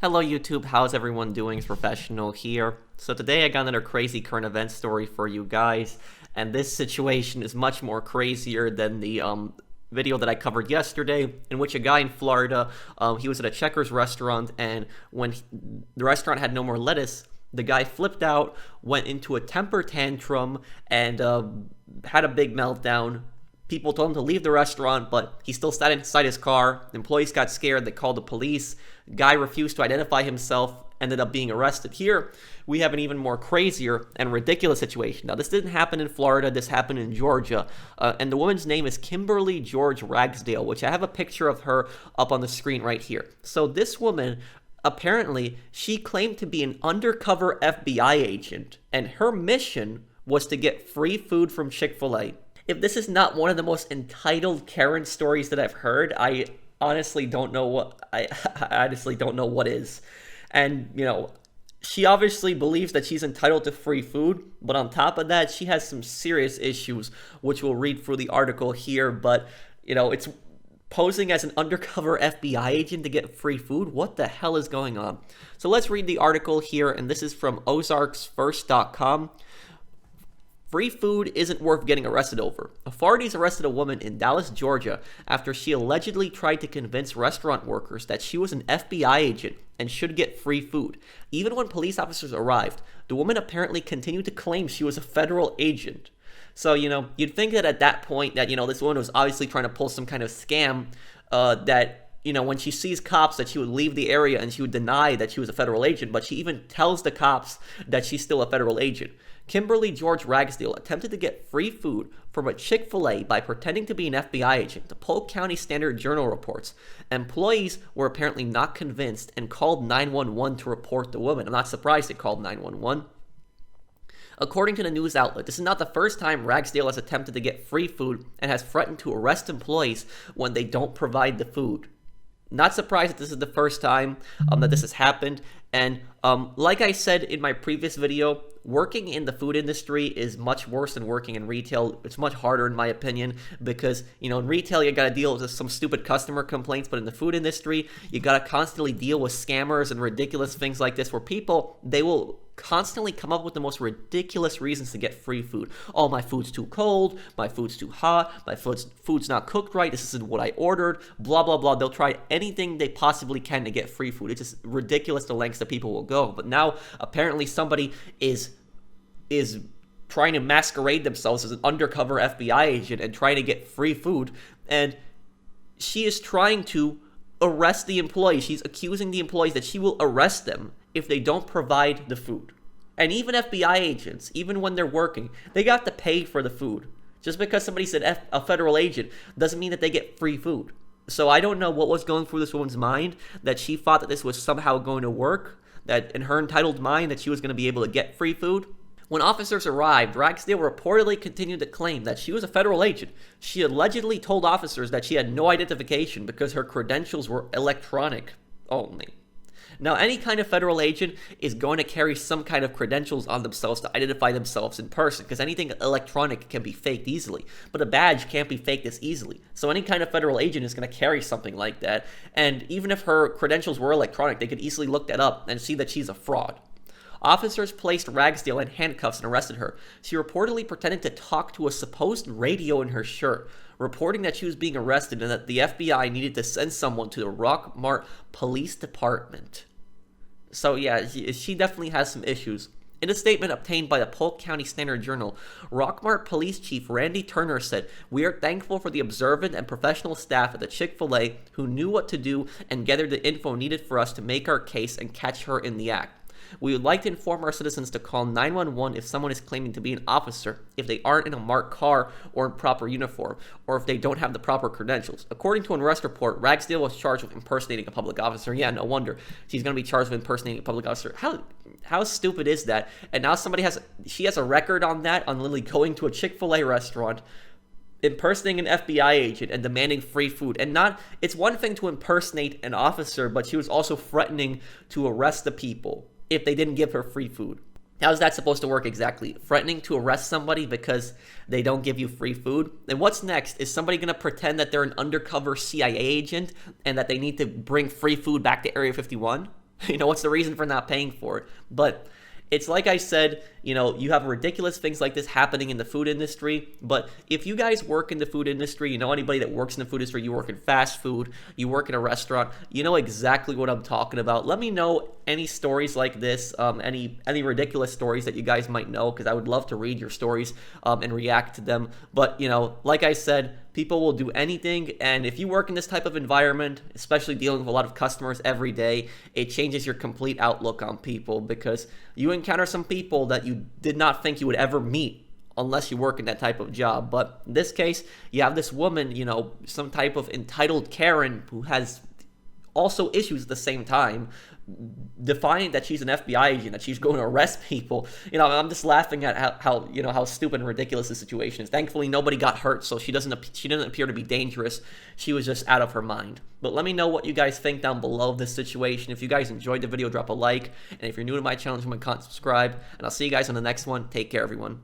Hello YouTube, how's everyone doing? It's Professional here. So today I got another crazy current event story for you guys, and this situation is much more crazier than the video that I covered yesterday, in which a guy in Florida, he was at a Checkers restaurant, and when the restaurant had no more lettuce, the guy flipped out, went into a temper tantrum, and had a big meltdown. People told him to leave the restaurant, but he still sat inside his car. Employees got scared. They called the police. Guy refused to identify himself, ended up being arrested. Here, we have an even more crazier and ridiculous situation. Now, this didn't happen in Florida. This happened in Georgia. And the woman's name is Kimberly George Ragsdale, which I have a picture of her up on the screen right here. So this woman, apparently, she claimed to be an undercover FBI agent, and her mission was to get free food from Chick-fil-A. If this is not one of the most entitled Karen stories that I've heard, I honestly don't know what is. And, she obviously believes that she's entitled to free food, but on top of that, she has some serious issues, which we'll read through the article here. But, it's posing as an undercover FBI agent to get free food. What the hell is going on? So let's read the article here, and this is from ozarksfirst.com. Free food isn't worth getting arrested over. Authorities arrested a woman in Dallas, Georgia, after she allegedly tried to convince restaurant workers that she was an FBI agent and should get free food. Even when police officers arrived, the woman apparently continued to claim she was a federal agent. So, you'd think that at that point that, this woman was obviously trying to pull some kind of scam, that when she sees cops, that she would leave the area and she would deny that she was a federal agent, but she even tells the cops that she's still a federal agent. Kimberly George Ragsdale attempted to get free food from a Chick-fil-A by pretending to be an FBI agent. The Polk County Standard-Journal reports. Employees were apparently not convinced and called 911 to report the woman. I'm not surprised they called 911. According to the news outlet, this is not the first time Ragsdale has attempted to get free food and has threatened to arrest employees when they don't provide the food. Not surprised that this is the first time that this has happened. And like I said in my previous video, working in the food industry is much worse than working in retail. It's much harder in my opinion because, in retail you got to deal with some stupid customer complaints, but in the food industry, you got to constantly deal with scammers and ridiculous things like this where people, they will constantly come up with the most ridiculous reasons to get free food. Oh, my food's too cold, my food's too hot, my food's not cooked right, this isn't what I ordered, blah, blah, blah. They'll try anything they possibly can to get free food. It's just ridiculous the lengths that people will go. But now, apparently somebody is trying to masquerade themselves as an undercover FBI agent and trying to get free food, and she is trying to arrest the employees. She's accusing the employees that she will arrest them if they don't provide the food. And even FBI agents, even when they're working, they got to pay for the food. Just because somebody said a federal agent doesn't mean that they get free food. So I don't know what was going through this woman's mind, that she thought that this was somehow going to work, that in her entitled mind that she was going to be able to get free food. When officers arrived, Ragsdale reportedly continued to claim that she was a federal agent. She allegedly told officers that she had no identification because her credentials were electronic only. Now, any kind of federal agent is going to carry some kind of credentials on themselves to identify themselves in person, because anything electronic can be faked easily, but a badge can't be faked as easily. So any kind of federal agent is going to carry something like that, and even if her credentials were electronic, they could easily look that up and see that she's a fraud. Officers placed Ragsdale in handcuffs and arrested her. She reportedly pretended to talk to a supposed radio in her shirt, reporting that she was being arrested and that the FBI needed to send someone to the Rockmart Police Department. So yeah, she definitely has some issues. In a statement obtained by the Polk County Standard-Journal, Rockmart Police Chief Randy Turner said, "We are thankful for the observant and professional staff at the Chick-fil-A who knew what to do and gathered the info needed for us to make our case and catch her in the act. We would like to inform our citizens to call 911 if someone is claiming to be an officer, if they aren't in a marked car or in proper uniform, or if they don't have the proper credentials." According to an arrest report, Ragsdale was charged with impersonating a public officer. Yeah, no wonder. She's going to be charged with impersonating a public officer. How stupid is that? And now she has a record on that, on literally going to a Chick-fil-A restaurant, impersonating an FBI agent and demanding free food. And it's one thing to impersonate an officer, but she was also threatening to arrest the people if they didn't give her free food. How's that supposed to work exactly? Threatening to arrest somebody because they don't give you free food? And what's next? Is somebody going to pretend that they're an undercover CIA agent and that they need to bring free food back to Area 51? What's the reason for not paying for it? But it's like I said, you have ridiculous things like this happening in the food industry. But if you guys work in the food industry, anybody that works in the food industry, you work in fast food, you work in a restaurant, you know exactly what I'm talking about. Let me know any stories like this, any ridiculous stories that you guys might know, because I would love to read your stories and react to them. But, like I said, people will do anything, and if you work in this type of environment, especially dealing with a lot of customers every day, it changes your complete outlook on people, because you encounter some people that you did not think you would ever meet unless you work in that type of job. But in this case, you have this woman, some type of entitled Karen who has also issues at the same time, defining that she's an FBI agent, that she's going to arrest people. I'm just laughing at how stupid and ridiculous the situation is. Thankfully, nobody got hurt, so she doesn't appear to be dangerous. She was just out of her mind. But let me know what you guys think down below of this situation. If you guys enjoyed the video, drop a like, and if you're new to my channel, subscribe, and I'll see you guys on the next one. Take care, everyone.